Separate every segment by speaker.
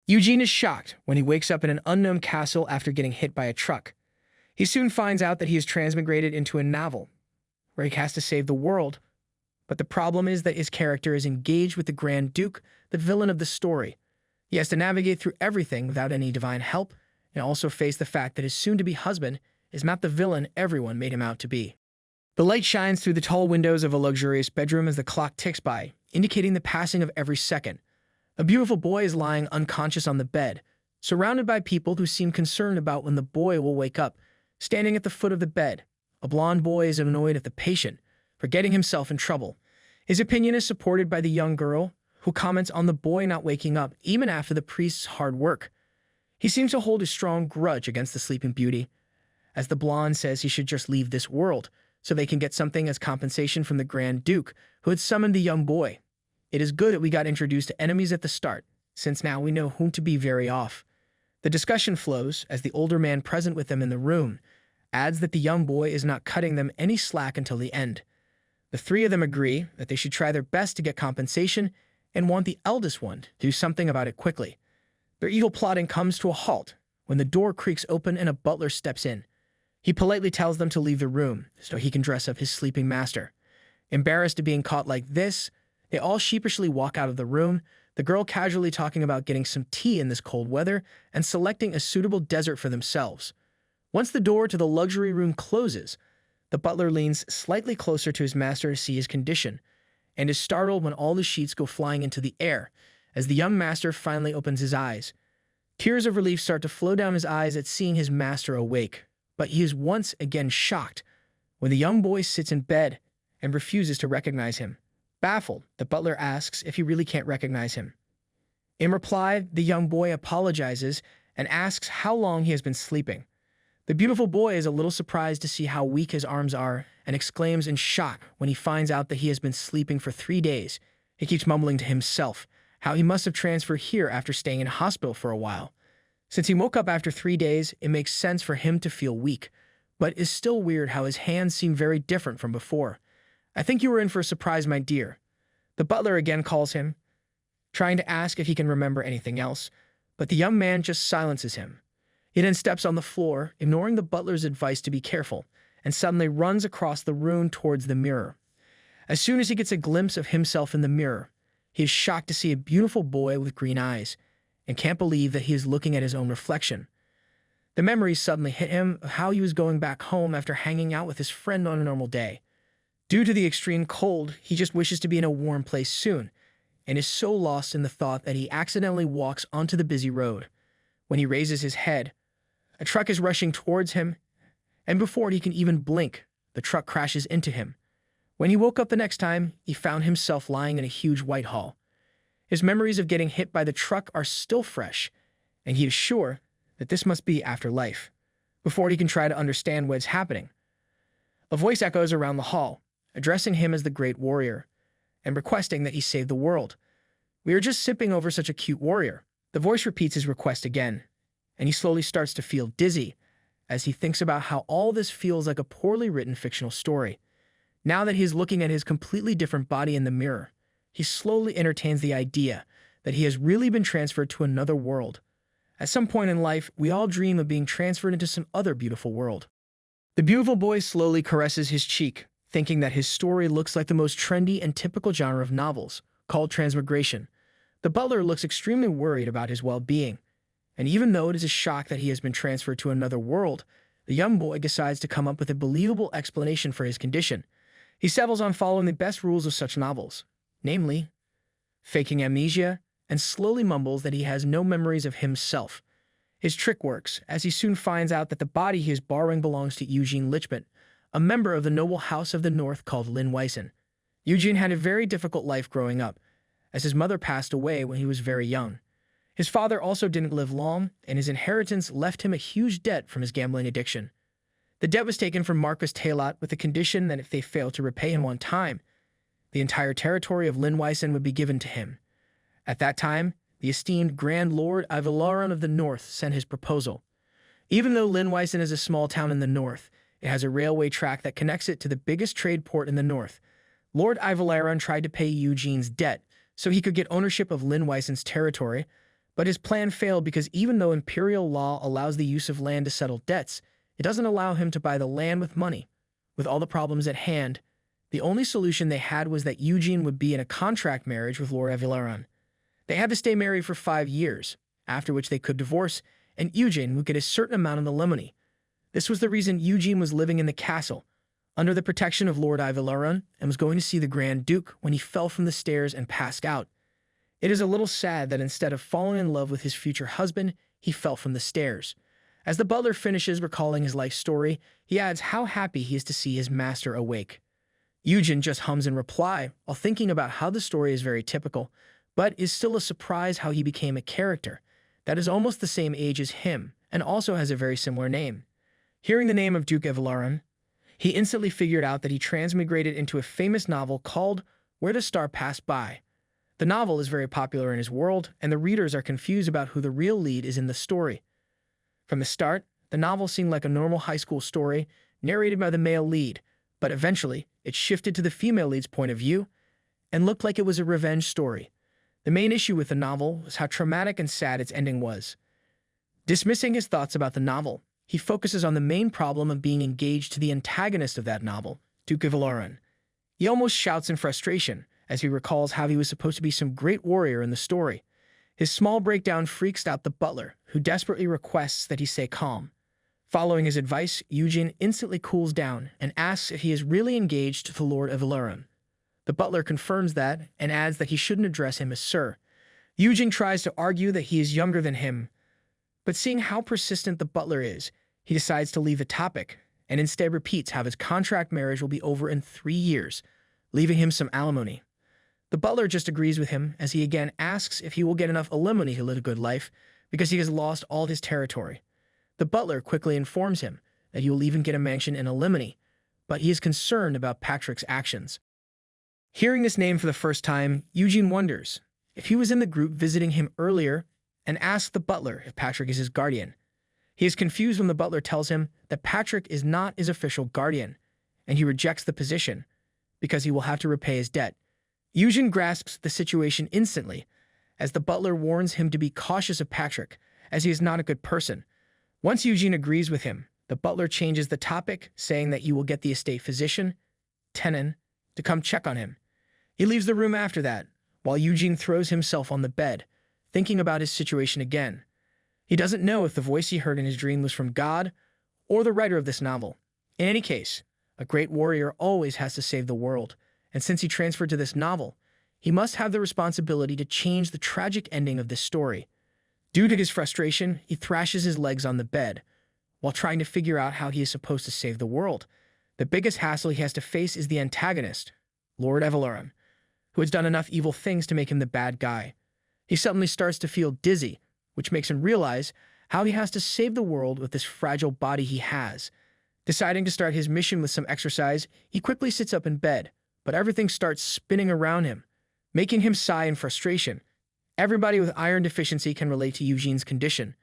Speaker 1: Eugene is shocked when he wakes up in an unknown castle after getting hit by a truck. He soon finds out that he is transmigrated into a novel, where he has to save the world. But the problem is that his character is engaged with the Grand Duke, the villain of the story. He has to navigate through everything without any divine help, and also face the fact that his soon-to-be husband is not the villain everyone made him out to be. The light shines through the tall windows of a luxurious bedroom as the clock ticks by, indicating the passing of every second. A beautiful boy is lying unconscious on the bed, surrounded by people who seem concerned about when the boy will wake up. Standing at the foot of the bed, a blond boy is annoyed at the patient for getting himself in trouble. His opinion is supported by the young girl, who comments on the boy not waking up even after the priest's hard work. He seems to hold a strong grudge against the sleeping beauty, as the blonde says he should just leave this world so they can get something as compensation from the Grand Duke, who had summoned the young boy. It is good that we got introduced to enemies at the start, since now we know whom to be very off. The discussion flows as the older man present with them in the room adds that the young boy is not cutting them any slack until the end. The three of them agree that they should try their best to get compensation and want the eldest one to do something about it quickly. Their evil plotting comes to a halt when the door creaks open and a butler steps in. He politely tells them to leave the room so he can dress up his sleeping master. Embarrassed at being caught like this, they all sheepishly walk out of the room, the girl casually talking about getting some tea in this cold weather and selecting a suitable dessert for themselves. Once the door to the luxury room closes, the butler leans slightly closer to his master to see his condition, and is startled when all the sheets go flying into the air as the young master finally opens his eyes. Tears of relief start to flow down his eyes at seeing his master awake, but he is once again shocked when the young boy sits in bed and refuses to recognize him. Baffled, the butler asks if he really can't recognize him. In reply, the young boy apologizes and asks how long he has been sleeping. The beautiful boy is a little surprised to see how weak his arms are and exclaims in shock when he finds out that he has been sleeping for 3 days. He keeps mumbling to himself how he must have transferred here after staying in hospital for a while. Since he woke up after 3 days, it makes sense for him to feel weak, but it's still weird how his hands seem very different from before. I think you were in for a surprise, my dear. The butler again calls him, trying to ask if he can remember anything else, but the young man just silences him. He then steps on the floor, ignoring the butler's advice to be careful, and suddenly runs across the room towards the mirror. As soon as he gets a glimpse of himself in the mirror, he is shocked to see a beautiful boy with green eyes, and can't believe that he is looking at his own reflection. The memories suddenly hit him of how he was going back home after hanging out with his friend on a normal day. Due to the extreme cold, he just wishes to be in a warm place soon, and is so lost in the thought that he accidentally walks onto the busy road. When he raises his head, a truck is rushing towards him, and before he can even blink, the truck crashes into him. When he woke up the next time, he found himself lying in a huge Whitehall. His memories of getting hit by the truck are still fresh, and he is sure that this must be afterlife. Before he can try to understand what is happening, a voice echoes around the hall, addressing him as the great warrior, and requesting that he save the world. "We are just sipping over such a cute warrior." The voice repeats his request again, and he slowly starts to feel dizzy as he thinks about how all this feels like a poorly written fictional story. Now that he is looking at his completely different body in the mirror, he slowly entertains the idea that he has really been transferred to another world. At some point in life, we all dream of being transferred into some other beautiful world. The beautiful boy slowly caresses his cheek, thinking that his story looks like the most trendy and typical genre of novels, called transmigration. The butler looks extremely worried about his well-being, and even though it is a shock that he has been transferred to another world, the young boy decides to come up with a believable explanation for his condition. He settles on following the best rules of such novels, namely, faking amnesia, and slowly mumbles that he has no memories of himself. His trick works, as he soon finds out that the body he is borrowing belongs to Eugene Lichbert, a member of the noble house of the North called Lynn. Eugene had a very difficult life growing up, as his mother passed away when he was very young. His father also didn't live long, and his inheritance left him a huge debt from his gambling addiction. The debt was taken from Marquis Taylot with the condition that if they failed to repay him on time, the entire territory of Lynn would be given to him. At that time, the esteemed Grand Lord Ivalaran of the North sent his proposal. Even though Lynn is a small town in the north, it has a railway track that connects it to the biggest trade port in the north. Lord Ivalaran tried to pay Eugene's debt so he could get ownership of Lynn territory, But his plan failed because even though imperial law allows the use of land to settle debts, it doesn't allow him to buy the land with money. With all the problems at hand, the only solution they had was that Eugene would be in a contract marriage with Lord Evilaron. They had to stay married for 5 years, after which they could divorce, and Eugene would get a certain amount of the limony. This was the reason Eugene was living in the castle, under the protection of Lord Evilaron, and was going to see the Grand Duke when he fell from the stairs and passed out. It is a little sad that instead of falling in love with his future husband, he fell from the stairs. As the butler finishes recalling his life story, he adds how happy he is to see his master awake. Eugene just hums in reply, while thinking about how the story is very typical, but is still a surprise how he became a character that is almost the same age as him, and also has a very similar name. Hearing the name of Duke Evilaron, he instantly figured out that he transmigrated into a famous novel called Where the Star Passed By. The novel is very popular in his world, and the readers are confused about who the real lead is in the story. From the start, the novel seemed like a normal high school story, narrated by the male lead, but eventually, it shifted to the female lead's point of view, and looked like it was a revenge story. The main issue with the novel was how traumatic and sad its ending was. Dismissing his thoughts about the novel, he focuses on the main problem of being engaged to the antagonist of that novel, Duke Evilaron. He almost shouts in frustration, as he recalls how he was supposed to be some great warrior in the story. His small breakdown freaks out the butler, who desperately requests that he stay calm. Following his advice, Eugene instantly cools down and asks if he is really engaged to Lord Evilaron. The butler confirms that and adds that he shouldn't address him as Sir. Eugene tries to argue that he is younger than him, but seeing how persistent the butler is, he decides to leave the topic and instead repeats how his contract marriage will be over in 3 years, leaving him some alimony. The butler just agrees with him as he again asks if he will get enough alimony to live a good life because he has lost all his territory. The butler quickly informs him that he will even get a mansion in alimony, but he is concerned about Patrick's actions. Hearing this name for the first time, Eugene wonders if he was in the group visiting him earlier and asks the butler if Patrick is his guardian. He is confused when the butler tells him that Patrick is not his official guardian, and he rejects the position because he will have to repay his debt. Eugene grasps the situation instantly, as the butler warns him to be cautious of Patrick, as he is not a good person. Once Eugene agrees with him, the butler changes the topic, saying that he will get the estate physician, Tenon, to come check on him. He leaves the room after that, while Eugene throws himself on the bed, thinking about his situation again. He doesn't know if the voice he heard in his dream was from God or the writer of this novel. In any case, a great warrior always has to save the world, and since he transferred to this novel, he must have the responsibility to change the tragic ending of this story. Due to his frustration, he thrashes his legs on the bed, while trying to figure out how he is supposed to save the world. The biggest hassle he has to face is the antagonist, Lord Evilaron, who has done enough evil things to make him the bad guy. He suddenly starts to feel dizzy, which makes him realize how he has to save the world with this fragile body he has. Deciding to start his mission with some exercise, he quickly sits up in bed, but everything starts spinning around him, making him sigh in frustration. Everybody with iron deficiency can relate to Eugene's condition.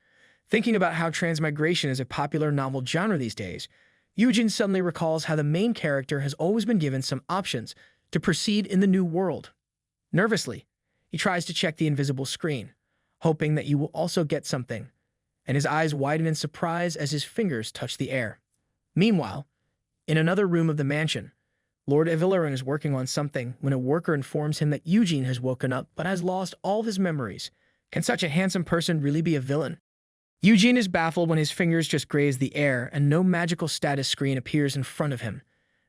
Speaker 1: Thinking about how transmigration is a popular novel genre these days, Eugene suddenly recalls how the main character has always been given some options to proceed in the new world. Nervously, he tries to check the invisible screen, hoping that he will also get something, and his eyes widen in surprise as his fingers touch the air. Meanwhile, in another room of the mansion, Lord Evilaron is working on something when a worker informs him that Eugene has woken up but has lost all of his memories. Can such a handsome person really be a villain? Eugene is baffled when his fingers just graze the air and no magical status screen appears in front of him.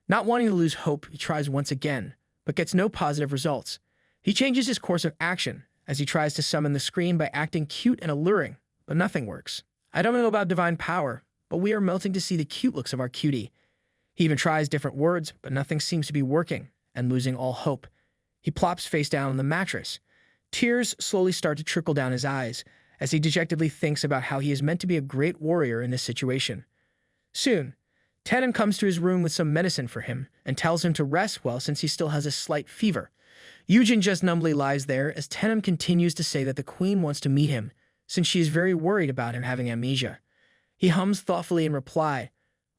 Speaker 1: Not wanting to lose hope, he tries once again, but gets no positive results. He changes his course of action as he tries to summon the screen by acting cute and alluring, but nothing works. I don't know about divine power, but we are melting to see the cute looks of our cutie. He even tries different words, but nothing seems to be working, and losing all hope, he plops face down on the mattress. Tears slowly start to trickle down his eyes as he dejectedly thinks about how he is meant to be a great warrior in this situation. Soon, Tenon comes to his room with some medicine for him and tells him to rest well since he still has a slight fever. Eugene just numbly lies there as Tenon continues to say that the queen wants to meet him since she is very worried about him having amnesia. He hums thoughtfully in reply,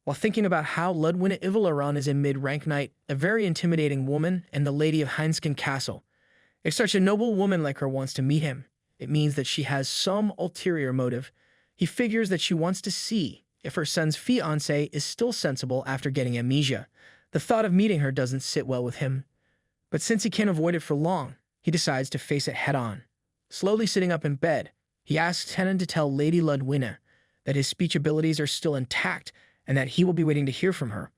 Speaker 1: while thinking about how Ludwina Ivilaron is a mid-rank knight, a very intimidating woman, and the lady of Heinskin Castle. If such a noble woman like her wants to meet him, it means that she has some ulterior motive. He figures that she wants to see if her son's fiancé is still sensible after getting amnesia. The thought of meeting her doesn't sit well with him. But since he can't avoid it for long, he decides to face it head-on. Slowly sitting up in bed, he asks Tennant to tell Lady Ludwina that his speech abilities are still intact and that he will be waiting to hear from her.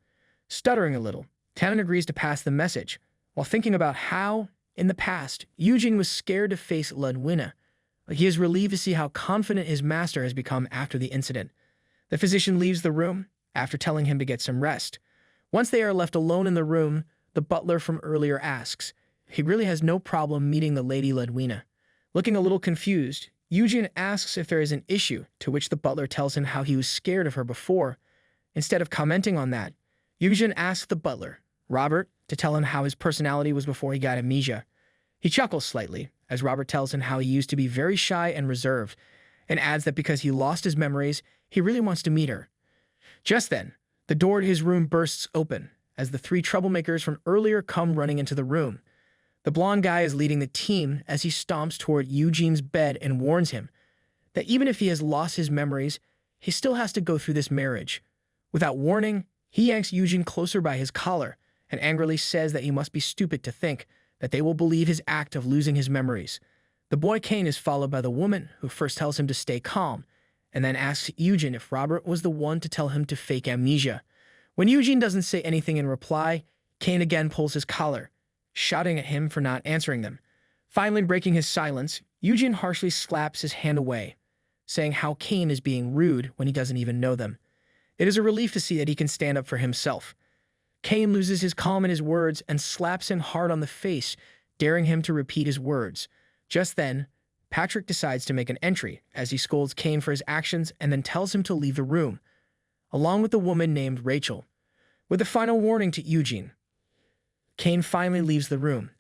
Speaker 1: Stuttering a little, Tennant agrees to pass the message, while thinking about how, in the past, Eugene was scared to face Ludwina. He is relieved to see how confident his master has become after the incident. The physician leaves the room after telling him to get some rest. Once they are left alone in the room, the butler from earlier asks. He really has no problem meeting the Lady Ludwina. Looking a little confused, Eugene asks if there is an issue, to which the butler tells him how he was scared of her before. Instead of commenting on that, Eugene asks the butler, Robert, to tell him how his personality was before he got amnesia. He chuckles slightly, as Robert tells him how he used to be very shy and reserved, and adds that because he lost his memories, he really wants to meet her. Just then, the door to his room bursts open, as the three troublemakers from earlier come running into the room. The blonde guy is leading the team as he stomps toward Eugene's bed and warns him that even if he has lost his memories, he still has to go through this marriage. Without warning, he yanks Eugene closer by his collar and angrily says that he must be stupid to think that they will believe his act of losing his memories. The boy Kane is followed by the woman, who first tells him to stay calm, and then asks Eugene if Robert was the one to tell him to fake amnesia. When Eugene doesn't say anything in reply, Kane again pulls his collar, shouting at him for not answering them. Finally breaking his silence, Eugene harshly slaps his hand away, saying how Kane is being rude when he doesn't even know them. It is a relief to see that he can stand up for himself. Kane loses his calm in his words and slaps him hard on the face, daring him to repeat his words. Just then, Patrick decides to make an entry as he scolds Kane for his actions and then tells him to leave the room, along with a woman named Rachel. With a final warning to Eugene, Kane finally leaves the room.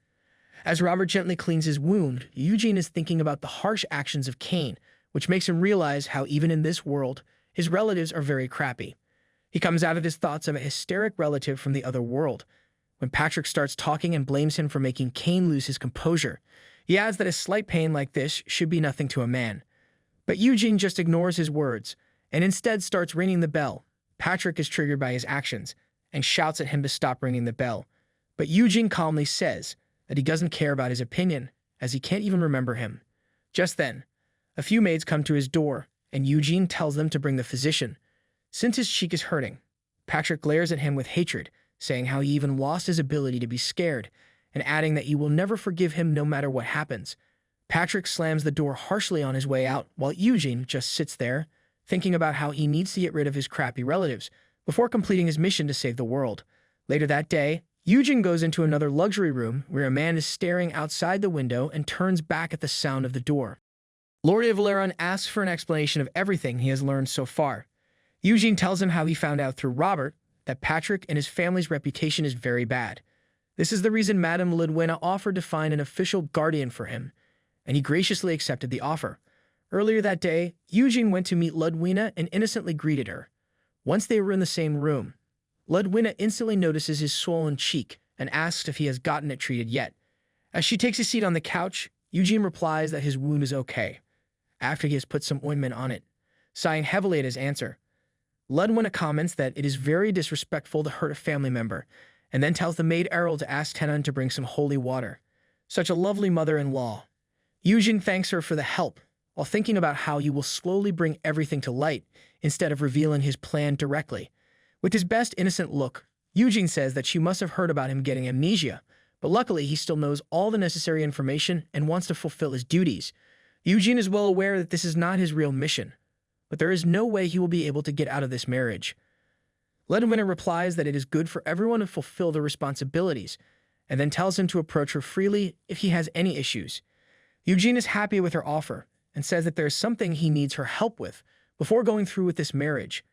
Speaker 1: As Robert gently cleans his wound, Eugene is thinking about the harsh actions of Kane, which makes him realize how even in this world, his relatives are very crappy. He comes out of his thoughts of a hysteric relative from the other world, when Patrick starts talking and blames him for making Kane lose his composure. He adds that a slight pain like this should be nothing to a man. But Eugene just ignores his words, and instead starts ringing the bell. Patrick is triggered by his actions, and shouts at him to stop ringing the bell. But Eugene calmly says that he doesn't care about his opinion, as he can't even remember him. Just then, a few maids come to his door, and Eugene tells them to bring the physician. Since his cheek is hurting, Patrick glares at him with hatred, saying how he even lost his ability to be scared, and adding that he will never forgive him no matter what happens. Patrick slams the door harshly on his way out, while Eugene just sits there, thinking about how he needs to get rid of his crappy relatives before completing his mission to save the world. Later that day, Eugene goes into another luxury room where a man is staring outside the window and turns back at the sound of the door. Lord Ivaleron asks for an explanation of everything he has learned so far. Eugene tells him how he found out through Robert that Patrick and his family's reputation is very bad. This is the reason Madame Ludwina offered to find an official guardian for him, and he graciously accepted the offer. Earlier that day, Eugene went to meet Ludwina and innocently greeted her. Once they were in the same room, Ludwina instantly notices his swollen cheek and asks if he has gotten it treated yet. As she takes a seat on the couch, Eugene replies that his wound is okay, after he has put some ointment on it. Sighing heavily at his answer, Ludwina comments that it is very disrespectful to hurt a family member, and then tells the maid Errol to ask Tenon to bring some holy water. Such a lovely mother-in-law. Eugene thanks her for the help, while thinking about how he will slowly bring everything to light, instead of revealing his plan directly. With his best innocent look, Eugene says that she must have heard about him getting amnesia, but luckily he still knows all the necessary information and wants to fulfill his duties. Eugene is well aware that this is not his real mission, but there is no way he will be able to get out of this marriage. Ludwina replies that it is good for everyone to fulfill their responsibilities, and then tells him to approach her freely if he has any issues. Eugene is happy with her offer, and says that there is something he needs her help with before going through with this marriage.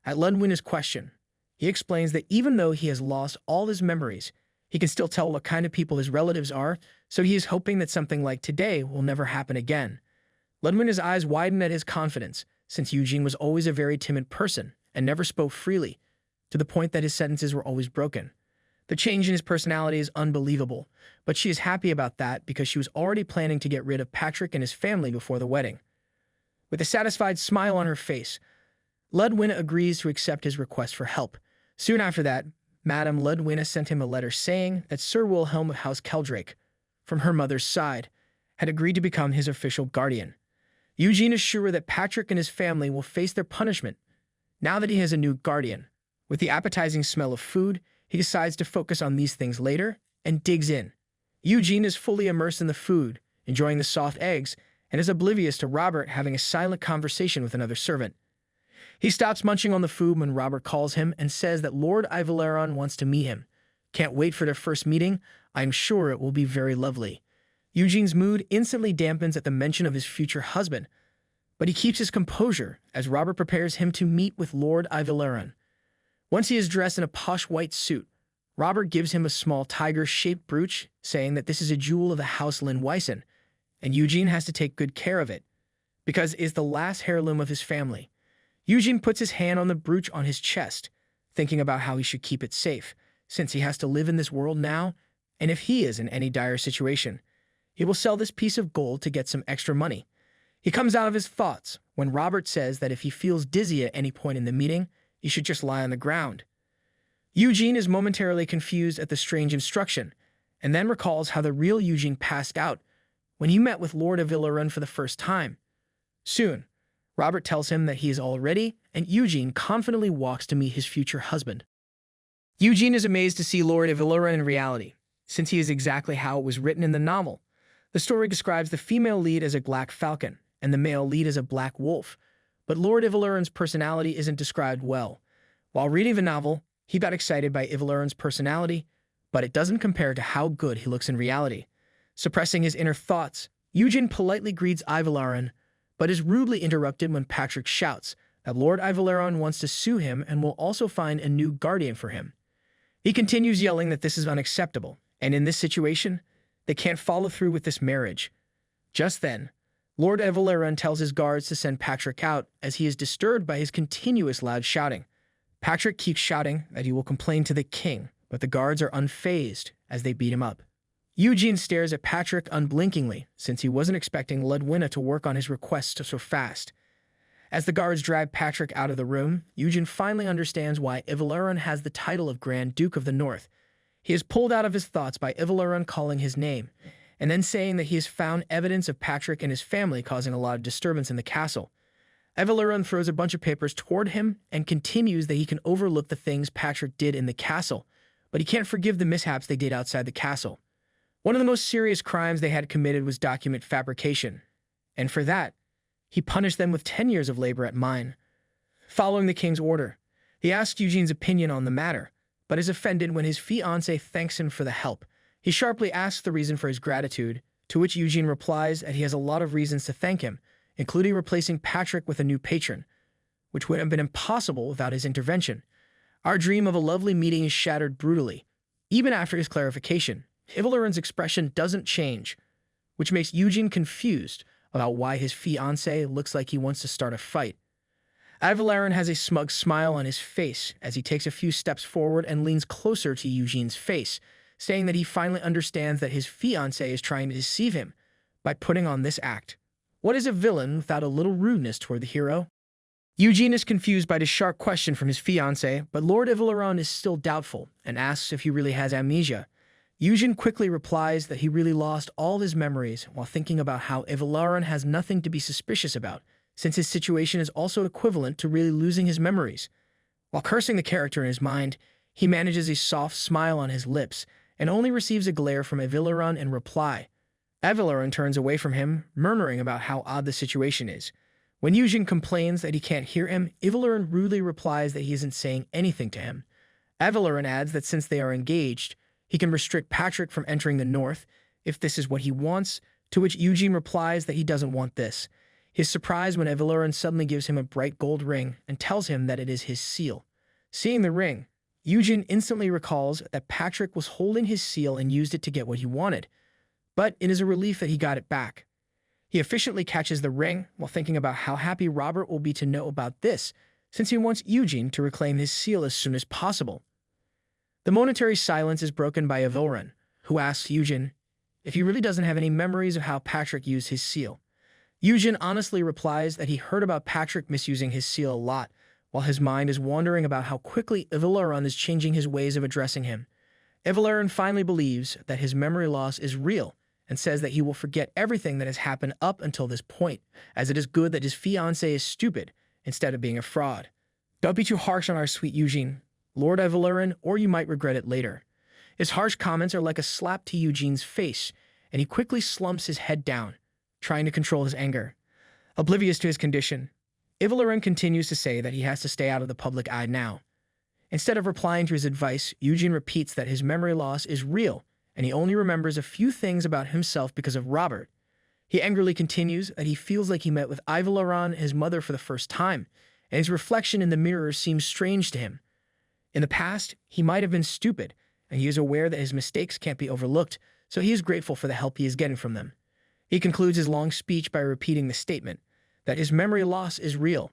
Speaker 1: At Ludwina's question, he explains that even though he has lost all his memories, he can still tell what kind of people his relatives are, so he is hoping that something like today will never happen again. Ludwina's eyes widen at his confidence, since Eugene was always a very timid person and never spoke freely, to the point that his sentences were always broken. The change in his personality is unbelievable, but she is happy about that because she was already planning to get rid of Patrick and his family before the wedding. With a satisfied smile on her face, Ludwina agrees to accept his request for help. Soon after that, Madame Ludwina sent him a letter saying that Sir Wilhelm of House Keldrake, from her mother's side, had agreed to become his official guardian. Eugene is sure that Patrick and his family will face their punishment now that he has a new guardian. With the appetizing smell of food, he decides to focus on these things later and digs in. Eugene is fully immersed in the food, enjoying the soft eggs, and is oblivious to Robert having a silent conversation with another servant. He stops munching on the food when Robert calls him and says that Lord Ivaleron wants to meet him. Can't wait for their first meeting. I'm sure it will be very lovely. Eugene's mood instantly dampens at the mention of his future husband, but he keeps his composure as Robert prepares him to meet with Lord Ivaleron. Once he is dressed in a posh white suit, Robert gives him a small tiger-shaped brooch, saying that this is a jewel of the House Lindwysen, and Eugene has to take good care of it, because it is the last heirloom of his family. Eugene puts his hand on the brooch on his chest, thinking about how he should keep it safe, since he has to live in this world now, and if he is in any dire situation, he will sell this piece of gold to get some extra money. He comes out of his thoughts when Robert says that if he feels dizzy at any point in the meeting, he should just lie on the ground. Eugene is momentarily confused at the strange instruction, and then recalls how the real Eugene passed out when he met with Lord Ivaleron for the first time. Soon, Robert tells him that he is all ready, and Eugene confidently walks to meet his future husband. Eugene is amazed to see Lord Ivaleron in reality, since he is exactly how it was written in the novel. The story describes the female lead as a black falcon, and the male lead as a black wolf, but Lord Ivaleron's personality isn't described well. While reading the novel, he got excited by Ivaleron's personality, but it doesn't compare to how good he looks in reality. Suppressing his inner thoughts, Eugene politely greets Ivaleron, but is rudely interrupted when Patrick shouts that Lord Ivaleron wants to sue him and will also find a new guardian for him. He continues yelling that this is unacceptable, and in this situation, they can't follow through with this marriage. Just then, Lord Ivaleron tells his guards to send Patrick out as he is disturbed by his continuous loud shouting. Patrick keeps shouting that he will complain to the king, but the guards are unfazed as they beat him up. Eugene stares at Patrick unblinkingly, since he wasn't expecting Ludwina to work on his request so fast. As the guards drag Patrick out of the room, Eugene finally understands why Ivaleron has the title of Grand Duke of the North. He is pulled out of his thoughts by Ivaleron calling his name, and then saying that he has found evidence of Patrick and his family causing a lot of disturbance in the castle. Ivaleron throws a bunch of papers toward him and continues that he can overlook the things Patrick did in the castle, but he can't forgive the mishaps they did outside the castle. One of the most serious crimes they had committed was document fabrication, and for that, he punished them with 10 years of labor at mine. Following the king's order, he asks Eugene's opinion on the matter, but is offended when his fiancée thanks him for the help. He sharply asks the reason for his gratitude, to which Eugene replies that he has a lot of reasons to thank him, including replacing Patrick with a new patron, which would have been impossible without his intervention. Our dream of a lovely meeting is shattered brutally. Even after his clarification, Ivaleron's expression doesn't change, which makes Eugene confused about why his fiancé looks like he wants to start a fight. Ivaleron has a smug smile on his face as he takes a few steps forward and leans closer to Eugene's face, saying that he finally understands that his fiancé is trying to deceive him by putting on this act. What is a villain without a little rudeness toward the hero? Eugene is confused by this sharp question from his fiancé, but Lord Ivaleron is still doubtful and asks if he really has amnesia. Eugene quickly replies that he really lost all his memories while thinking about how Ivaleron has nothing to be suspicious about, since his situation is also equivalent to really losing his memories. While cursing the character in his mind, he manages a soft smile on his lips and only receives a glare from Ivaleron in reply. Ivaleron turns away from him, murmuring about how odd the situation is. When Eugene complains that he can't hear him, Ivaleron rudely replies that he isn't saying anything to him. Ivaleron adds that since they are engaged, he can restrict Patrick from entering the north if this is what he wants, to which Eugene replies that he doesn't want this. He is surprised when Ivaleron suddenly gives him a bright gold ring and tells him that it is his seal. Seeing the ring, Eugene instantly recalls that Patrick was holding his seal and used it to get what he wanted, but it is a relief that he got it back. He efficiently catches the ring while thinking about how happy Robert will be to know about this, since he wants Eugene to reclaim his seal as soon as possible. The momentary silence is broken by Evelyn, who asks Eugene if he really doesn't have any memories of how Patrick used his seal. Eugene honestly replies that he heard about Patrick misusing his seal a lot, while his mind is wandering about how quickly Evelyn is changing his ways of addressing him. Evelyn finally believes that his memory loss is real and says that he will forget everything that has happened up until this point, as it is good that his fiancée is stupid instead of being a fraud. Don't be too harsh on our sweet Eugene, Lord Evelyn, or you might regret it later. His harsh comments are like a slap to Eugene's face, and he quickly slumps his head down, trying to control his anger. Oblivious to his condition, Evelyn continues to say that he has to stay out of the public eye now. Instead of replying to his advice, Eugene repeats that his memory loss is real, and he only remembers a few things about himself because of Robert. He angrily continues that he feels like he met with Evelyn, his mother, for the first time, and his reflection in the mirror seems strange to him. In the past, he might have been stupid, and he is aware that his mistakes can't be overlooked, so he is grateful for the help he is getting from them. He concludes his long speech by repeating the statement that his memory loss is real.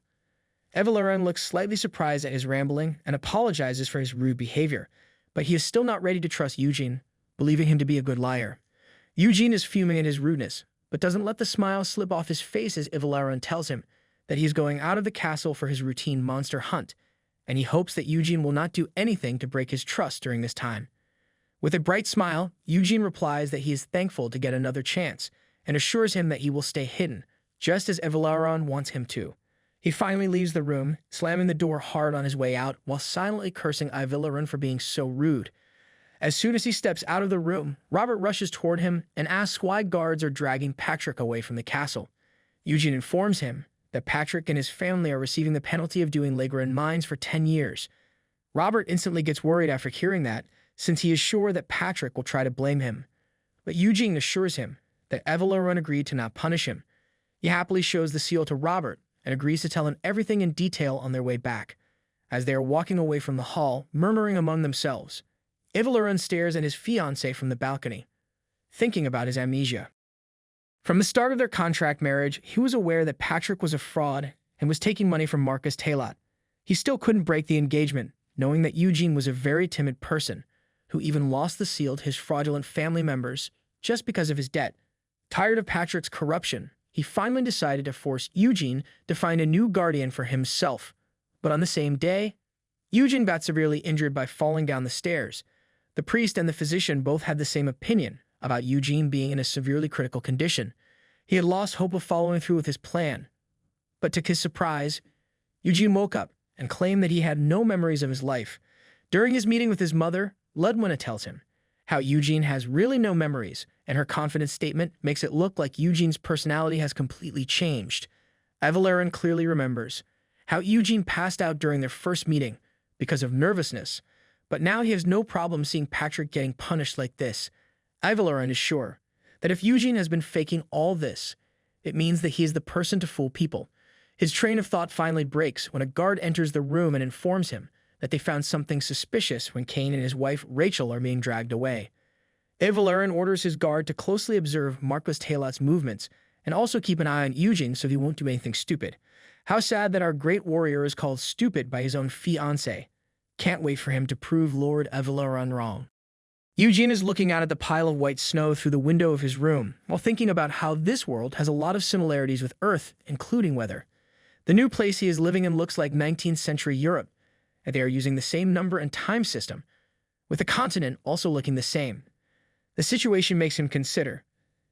Speaker 1: Evelyn looks slightly surprised at his rambling and apologizes for his rude behavior, but he is still not ready to trust Eugene, believing him to be a good liar. Eugene is fuming at his rudeness, but doesn't let the smile slip off his face as Evelyn tells him that he is going out of the castle for his routine monster hunt, and he hopes that Eugene will not do anything to break his trust during this time. With a bright smile, Eugene replies that he is thankful to get another chance and assures him that he will stay hidden, just as Evelyn wants him to. He finally leaves the room, slamming the door hard on his way out while silently cursing Evelyn for being so rude. As soon as he steps out of the room, Robert rushes toward him and asks why guards are dragging Patrick away from the castle. Eugene informs him that Patrick and his family are receiving the penalty of doing labor in mines for 10 years. Robert instantly gets worried after hearing that, since he is sure that Patrick will try to blame him. But Eugene assures him that Evelyn agreed to not punish him. He happily shows the seal to Robert and agrees to tell him everything in detail on their way back. As they are walking away from the hall, murmuring among themselves, Evelyn stares at his fiancée from the balcony, thinking about his amnesia. From the start of their contract marriage, he was aware that Patrick was a fraud and was taking money from Marcus Taylor. He still couldn't break the engagement, knowing that Eugene was a very timid person, who even lost the seal to his fraudulent family members just because of his debt. Tired of Patrick's corruption, he finally decided to force Eugene to find a new guardian for himself. But on the same day, Eugene got severely injured by falling down the stairs. The priest and the physician both had the same opinion about Eugene being in a severely critical condition. He had lost hope of following through with his plan. But to his surprise, Eugene woke up and claimed that he had no memories of his life. During his meeting with his mother, Ludwina tells him how Eugene has really no memories, and her confident statement makes it look like Eugene's personality has completely changed. Evelyn clearly remembers how Eugene passed out during their first meeting because of nervousness, but now he has no problem seeing Patrick getting punished like this. Evelyn is sure that if Eugene has been faking all this, it means that he is the person to fool people. His train of thought finally breaks when a guard enters the room and informs him that they found something suspicious when Cain and his wife Rachel are being dragged away. Evelyn orders his guard to closely observe Marcus Taylor's movements and also keep an eye on Eugene so he won't do anything stupid. How sad that our great warrior is called stupid by his own fiancée. Can't wait for him to prove Lord Evelyn wrong. Eugene is looking out at the pile of white snow through the window of his room while thinking about how this world has a lot of similarities with Earth, including weather. The new place he is living in looks like 19th century Europe, and they are using the same number and time system, with the continent also looking the same. The situation makes him consider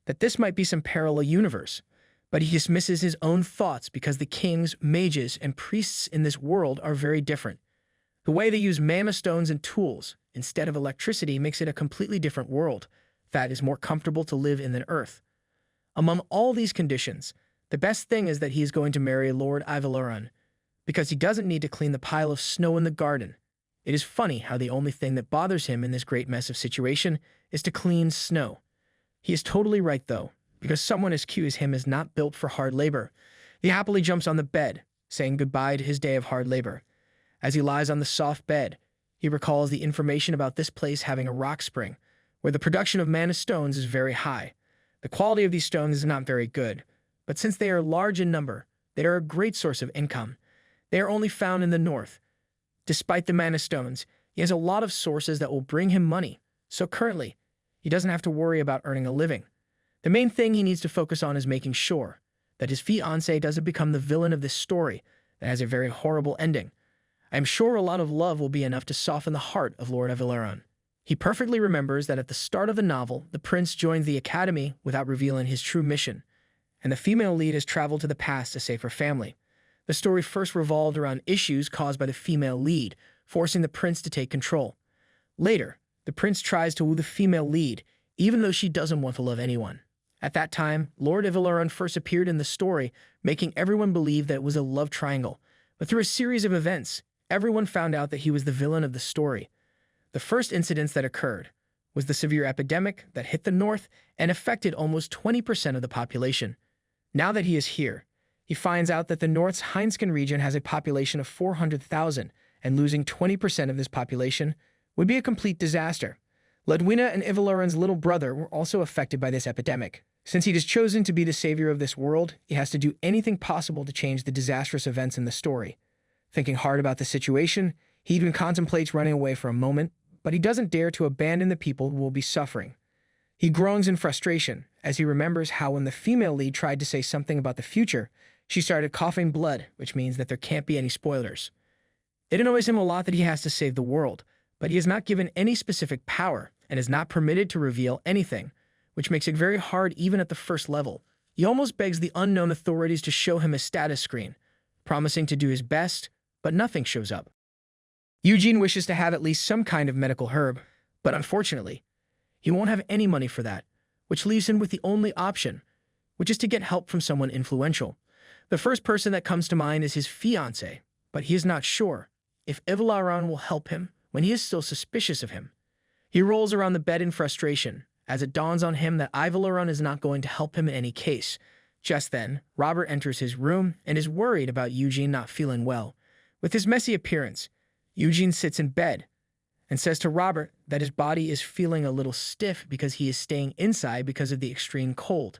Speaker 1: that this might be some parallel universe, but he dismisses his own thoughts because the kings, mages, and priests in this world are very different. The way they use mana stones and tools instead of electricity makes it a completely different world that is more comfortable to live in than Earth. Among all these conditions, the best thing is that he is going to marry Lord Evelyn, because he doesn't need to clean the pile of snow in the garden. It is funny how the only thing that bothers him in this great mess of situation is to clean snow. He is totally right, though, because someone accused him as not built for hard labor. He happily jumps on the bed, saying goodbye to his day of hard labor. As he lies on the soft bed, he recalls the information about this place having a rock spring, where the production of mana stones is very high. The quality of these stones is not very good, but since they are large in number, they are a great source of income. They are only found in the north. Despite the mana stones, He has a lot of sources that will bring him money, so currently, he doesn't have to worry about earning a living. The main thing he needs to focus on is making sure that his fiancée doesn't become the villain of this story that has a very horrible ending. I am sure a lot of love will be enough to soften the heart of Lord Avilleron. He perfectly remembers that at the start of the novel, the prince joined the academy without revealing his true mission, and the female lead has traveled to the past to save her family. The story first revolved around issues caused by the female lead, forcing the prince to take control. Later, the prince tries to woo the female lead, even though she doesn't want to love anyone. At that time, Lord Avilleron first appeared in the story, making everyone believe that it was a love triangle. But through a series of events, everyone found out that he was the villain of the story. The first incidents that occurred was the severe epidemic that hit the north and affected almost 20% of the population. Now that he is here, he finds out that the North's Heinsken region has a population of 400,000, and losing 20% of this population would be a complete disaster. Ledwina and Avilleron's little brother were also affected by this epidemic. Since he has chosen to be the savior of this world, he has to do anything possible to change the disastrous events in the story. Thinking hard about the situation, he even contemplates running away for a moment, but he doesn't dare to abandon the people who will be suffering. He groans in frustration as he remembers how when the female lead tried to say something about the future, she started coughing blood, which means that there can't be any spoilers. It annoys him a lot that he has to save the world, but he is not given any specific power and is not permitted to reveal anything, which makes it very hard even at the first level. He almost begs the unknown authorities to show him a status screen, promising to do his best, but nothing shows up. Eugene wishes to have at least some kind of medical herb, but unfortunately, he won't have any money for that, which leaves him with the only option, which is to get help from someone influential. The first person that comes to mind is his fiancée, but he is not sure if Avilleron will help him when he is still suspicious of him. He rolls around the bed in frustration, as it dawns on him that Avilleron is not going to help him in any case. Just then, Robert enters his room and is worried about Eugene not feeling well. With his messy appearance, Eugene sits in bed and says to Robert that his body is feeling a little stiff because he is staying inside because of the extreme cold.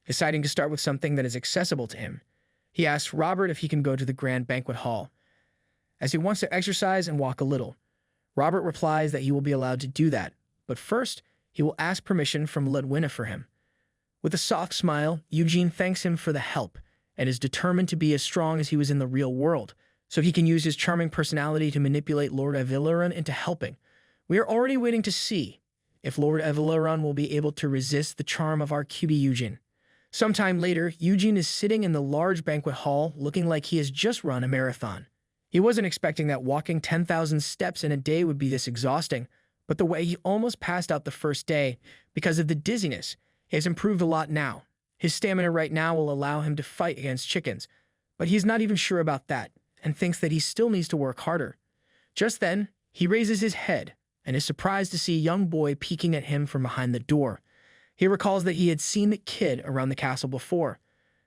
Speaker 1: Deciding to start with something that is accessible to him, he asks Robert if he can go to the grand banquet hall, as he wants to exercise and walk a little. Robert replies that he will be allowed to do that, but first, he will ask permission from Ledwina for him. With a soft smile, Eugene thanks him for the help and is determined to be as strong as he was in the real world, so he can use his charming personality to manipulate Lord Avilleron into helping. We are already waiting to see if Lord Avilleron will be able to resist the charm of our cutie Eugene. Sometime later, Eugene is sitting in the large banquet hall looking like he has just run a marathon. He wasn't expecting that walking 10,000 steps in a day would be this exhausting, but the way he almost passed out the first day because of the dizziness, he has improved a lot now. His stamina right now will allow him to fight against chickens, but he's not even sure about that and thinks that he still needs to work harder. Just then, he raises his head and is surprised to see a young boy peeking at him from behind the door. He recalls that he had seen the kid around the castle before.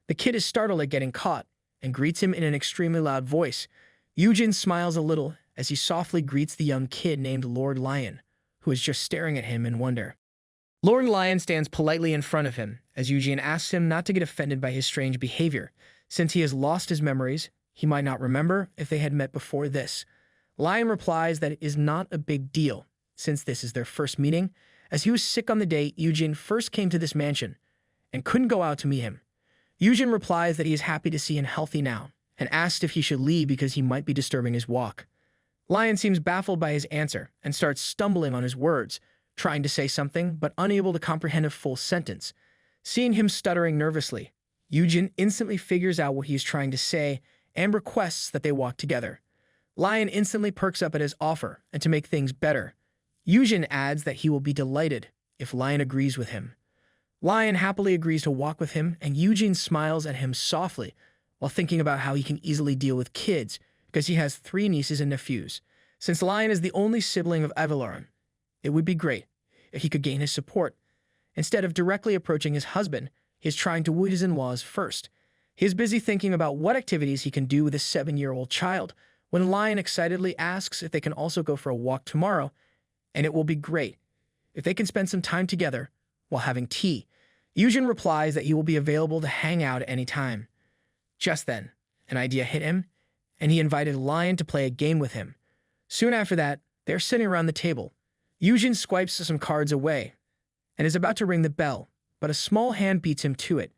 Speaker 1: The kid is startled at getting caught and greets him in an extremely loud voice. Eugene smiles a little as he softly greets the young kid named Lord Lion, who is just staring at him in wonder. Lord Lion stands politely in front of him as Eugene asks him not to get offended by his strange behavior. Since he has lost his memories, he might not remember if they had met before this. Lion replies that it is not a big deal, since this is their first meeting, as he was sick on the day Eugene first came to this mansion and couldn't go out to meet him. Eugene replies that he is happy to see him healthy now and asks if he should leave because he might be disturbing his walk. Lion seems baffled by his answer and starts stumbling on his words, trying to say something but unable to comprehend a full sentence. Seeing him stuttering nervously, Eugene instantly figures out what he is trying to say and requests that they walk together. Lion instantly perks up at his offer, and to make things better, Eugene adds that he will be delighted if Lion agrees with him. Lion happily agrees to walk with him, and Eugene smiles at him softly while thinking about how he can easily deal with kids because he has 3 nieces and nephews. Since Lion is the only sibling of Avilleron, it would be great if he could gain his support. Instead of directly approaching his husband, he is trying to woo his in-laws first. He is busy thinking about what activities he can do with his 7-year-old child when Lion excitedly asks if they can also go for a walk tomorrow, and it will be great if they can spend some time together while having tea. Eugene replies that he will be available to hang out at any time. Just then, an idea hit him, and he invited Lion to play a game with him. Soon after that, They're sitting around the table. Eugene swipes some cards away and is about to ring the bell, but a small hand beats him to it.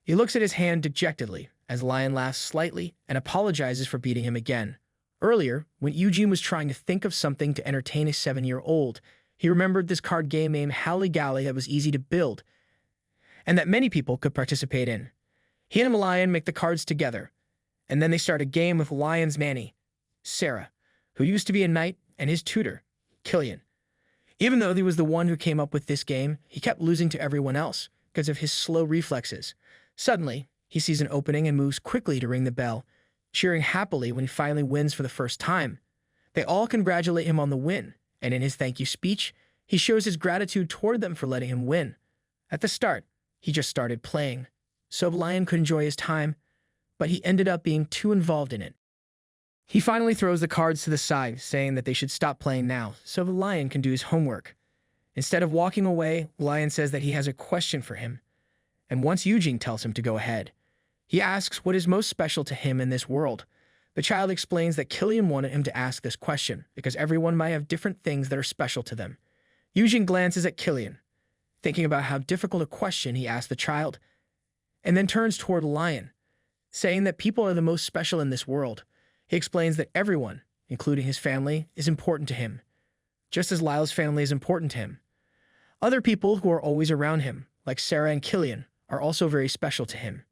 Speaker 1: He looks at his hand dejectedly as Lion laughs slightly and apologizes for beating him again. Earlier, when Eugene was trying to think of something to entertain a 7-year-old, he remembered this card game named Halligalli that was easy to build and that many people could participate in. He and Lion make the cards together, and then they start a game with Lion's nanny, Sarah, who used to be a knight, and his tutor, Killian. Even though he was the one who came up with this game, he kept losing to everyone else because of his slow reflexes. Suddenly, he sees an opening and moves quickly to ring the bell, cheering happily when he finally wins for the first time. They all congratulate him on the win, and in his thank you speech, he shows his gratitude toward them for letting him win. At the start, he just started playing, so Lion could enjoy his time, but he ended up being too involved in it. He finally throws the cards to the side, saying that they should stop playing now, so the Lion can do his homework. Instead of walking away, Lion says that he has a question for him, and once Eugene tells him to go ahead, he asks what is most special to him in this world. The child explains that Killian wanted him to ask this question because everyone might have different things that are special to them. Eugene glances at Killian, thinking about how difficult a question he asked the child, and then turns toward Lion, saying that people are the most special in this world. He explains that everyone, including his family, is important to him, just as Lyle's family is important to him. Other people who are always around him, like Sarah and Killian, are also very special to him.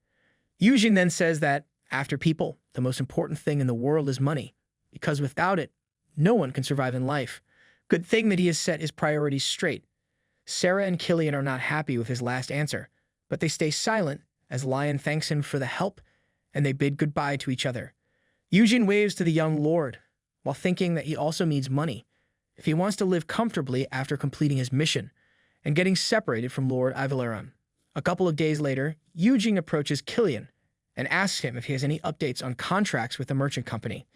Speaker 1: Eugene then says that, after people, the most important thing in the world is money, because without it, no one can survive in life. Good thing that he has set his priorities straight. Sarah and Killian are not happy with his last answer, but they stay silent as Lion thanks him for the help, and they bid goodbye to each other. Eugene waves to the young lord, while thinking that he also needs money if he wants to live comfortably after completing his mission and getting separated from Lord Ivaleron. A couple of days later, Eugene approaches Killian and asks him if he has any updates on contracts with the merchant company.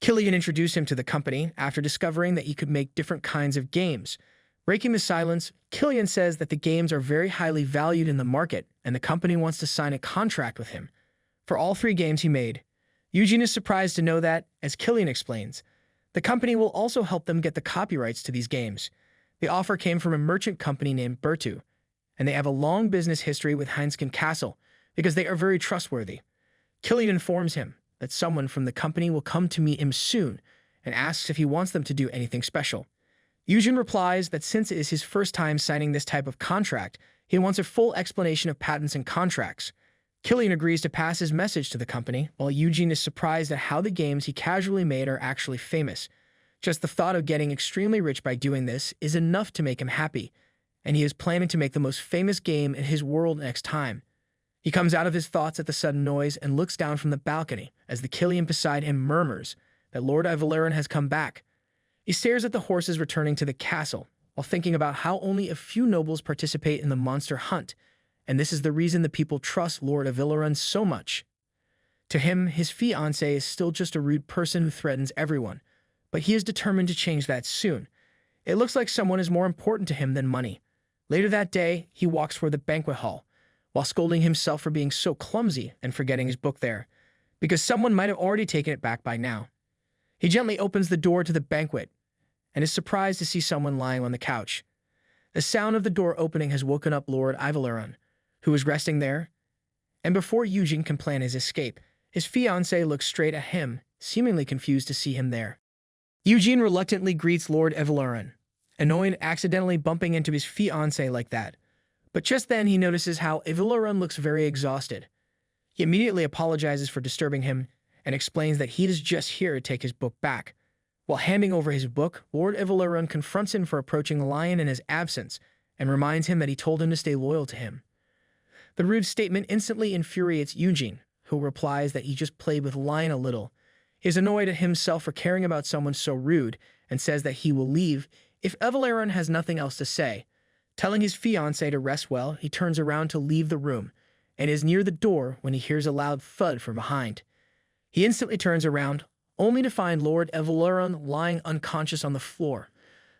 Speaker 1: Killian introduced him to the company after discovering that he could make different kinds of games. Breaking the silence, Killian says that the games are very highly valued in the market and the company wants to sign a contract with him for all 3 games he made. Eugene is surprised to know that, as Killian explains, the company will also help them get the copyrights to these games. The offer came from a merchant company named Bertu, and they have a long business history with Heinsken Castle because they are very trustworthy. Killian informs him that someone from the company will come to meet him soon and asks if he wants them to do anything special. Eugene replies that since it is his first time signing this type of contract, he wants a full explanation of patents and contracts. Killian agrees to pass his message to the company, while Eugene is surprised at how the games he casually made are actually famous. Just the thought of getting extremely rich by doing this is enough to make him happy, and he is planning to make the most famous game in his world next time. He comes out of his thoughts at the sudden noise and looks down from the balcony as the Killian beside him murmurs that Lord Ivaleron has come back. He stares at the horses returning to the castle, while thinking about how only a few nobles participate in the monster hunt, and this is the reason the people trust Lord Ivaleron so much. To him, his fiancée is still just a rude person who threatens everyone, but he is determined to change that soon. It looks like someone is more important to him than money. Later that day, he walks toward the banquet hall, while scolding himself for being so clumsy and forgetting his book there, because someone might have already taken it back by now. He gently opens the door to the banquet, and is surprised to see someone lying on the couch. The sound of the door opening has woken up Lord Ivaleron, who is resting there, and before Eugene can plan his escape, his fiancée looks straight at him, seemingly confused to see him there. Eugene reluctantly greets Lord Ivaleron, annoyed accidentally bumping into his fiancée like that. But just then he notices how Ivaleron looks very exhausted. He immediately apologizes for disturbing him and explains that he is just here to take his book back. While handing over his book, Lord Ivaleron confronts him for approaching the Lion in his absence and reminds him that he told him to stay loyal to him. The rude statement instantly infuriates Eugene, who replies that he just played with Lion a little. He is annoyed at himself for caring about someone so rude and says that he will leave if Ivaleron has nothing else to say. Telling his fiancée to rest well, he turns around to leave the room and is near the door when he hears a loud thud from behind. He instantly turns around, only to find Lord Ivaleron lying unconscious on the floor.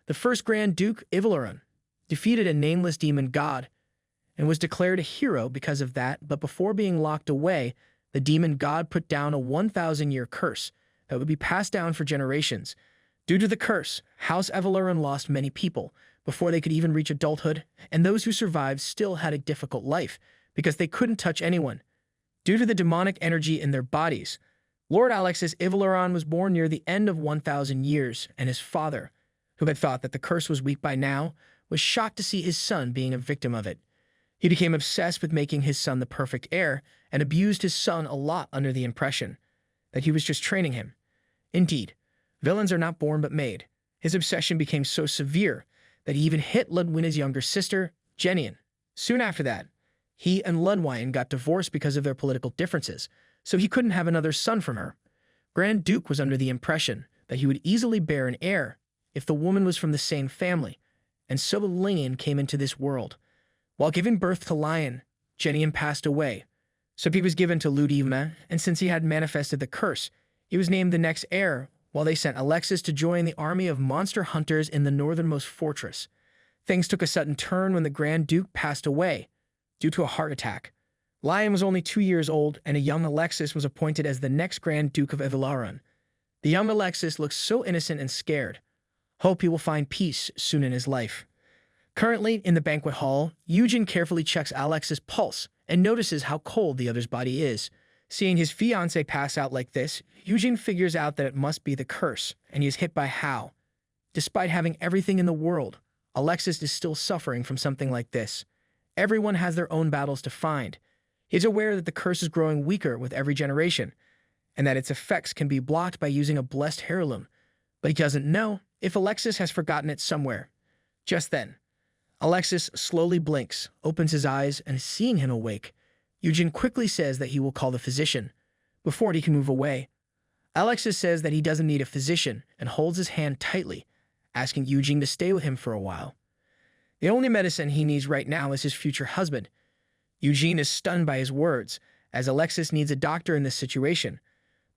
Speaker 1: The first Grand Duke, Ivaleron, defeated a nameless demon god and was declared a hero because of that, but before being locked away, the demon god put down a 1,000-year curse that would be passed down for generations. Due to the curse, House Eveleron lost many people before they could even reach adulthood, and those who survived still had a difficult life because they couldn't touch anyone. Due to the demonic energy in their bodies, Lord Alexis Ivaleron was born near the end of 1,000 years, and his father, who had thought that the curse was weak by now, was shocked to see his son being a victim of it. He became obsessed with making his son the perfect heir and abused his son a lot under the impression that he was just training him. Indeed, villains are not born but made. His obsession became so severe that he even hit Ludwina's younger sister, Jenian. Soon after that, he and Ludwine got divorced because of their political differences, so he couldn't have another son from her. Grand Duke was under the impression that he would easily bear an heir if the woman was from the same family, and so Lion came into this world. While giving birth to Lion, Jenian passed away, so he was given to Ludivna, and since he had manifested the curse, he was named the next heir, while they sent Alexis to join the army of monster hunters in the northernmost fortress. Things took a sudden turn when the Grand Duke passed away due to a heart attack. Lion was only 2 years old, and a young Alexis was appointed as the next Grand Duke of Ivaleron. The young Alexis looks so innocent and scared. Hope he will find peace soon in his life. Currently, in the banquet hall, Eugene carefully checks Alex's pulse and notices how cold the other's body is. Seeing his fiancée pass out like this, Eugene figures out that it must be the curse, and he is hit by Hao. Despite having everything in the world, Alexis is still suffering from something like this. Everyone has their own battles to find. He is aware that the curse is growing weaker with every generation, and that its effects can be blocked by using a blessed heirloom, but he doesn't know if Alexis has forgotten it somewhere. Just then, Alexis slowly blinks, opens his eyes, and seeing him awake, Eugene quickly says that he will call the physician before he can move away. Alexis says that he doesn't need a physician and holds his hand tightly, asking Eugene to stay with him for a while. The only medicine he needs right now is his future husband. Eugene is stunned by his words, as Alexis needs a doctor in this situation,